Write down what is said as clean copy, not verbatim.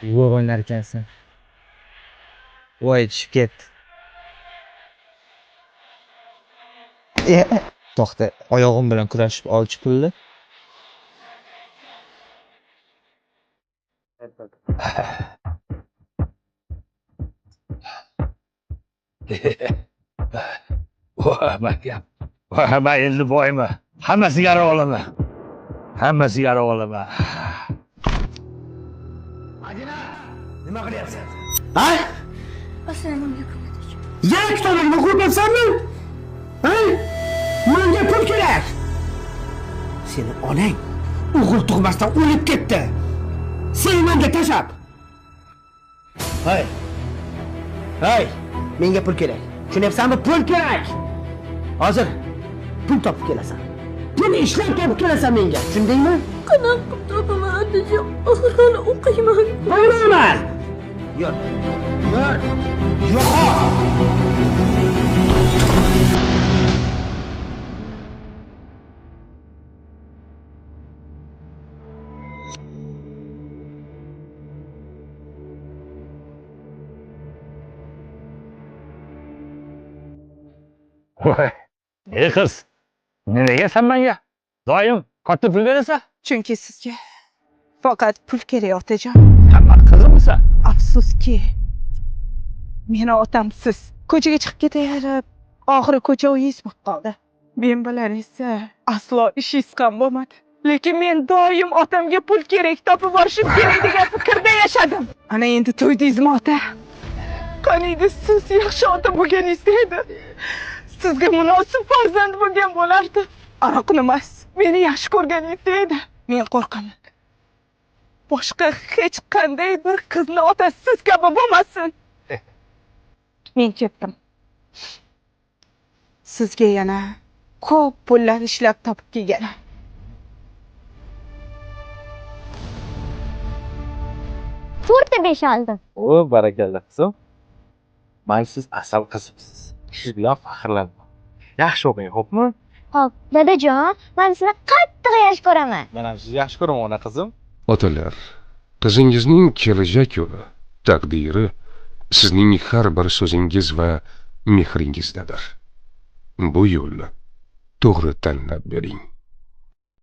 Voy o'ynar ekansan. Voy tushib ketdi. To'xta, oyog'im bilan kurashib olchi pulni. Voy makam. Voy men endi boyman. Hammasiga ara olaman. Hammasiga ara olaman. Madina, nima qilyapsan? Ha? Aslanimga ko'madik. Yana kitoblarni o'qiyapsanmi? Ha? Menga pul kerak. Seni onang o'g'il tug'masdan o'lib ketdi. Seni menga tashab. Hay. Hay, menga pul kerak. Tushunyapsanmi? Pul kerak. Hozir pul topib kelasan. Pul ishlab topib kelasan menga. Tushundingmi? Qanaqa qilib topaman otajon? Axir hali o'qiyman. Bo'lmayman. Yur. Yur. Yo'q. Voy. Ey qiz. Nega menga doim katta pul berasan? Chunki sizga faqat pul kerak otajon. Hamma qizimisan. Afsuski, meni otamsiz. Ko'chaga chiqib ketayotib, oxiri ko'cha uyingiz bo'lib qoldi. Men bilan esa aslo ishingiz ham bo'lmadi. Lekin men doim otamga pul kerak, topib borishim kerak degan fikrda yashadim. Ana endi to'ydingizmi ota? Qaniydi siz yaxshi ota bo'lganingizda edi. Sizga munosib farzand bo'lgan bo'lardi. Aroqni emas, meni yaxshi ko'rganingizda edi. Men qo'rqaman. Boshqa hech qanday bir qizni otasi siz kabi bo'lmasin. Men ketdim. Sizga yana ko'p pullar ishlab topib kelganman. To'rtta 5 oldim. O, barakalla qizim. Men siz asal qizimsiz. Siz bilan faxrlanaman. Yaxshi o'qing, xo'pmi? Xo'p, dadajon, men sizni qattiq yaxshi ko'raman. Men ham sizni yaxshi ko'raman, ona qizim. Otalar, qizingizning kelajak yo'li, taqdiri sizning har bir so'zingiz va mehringizdadir. Bu yo'lni to'g'ri tanlab bering.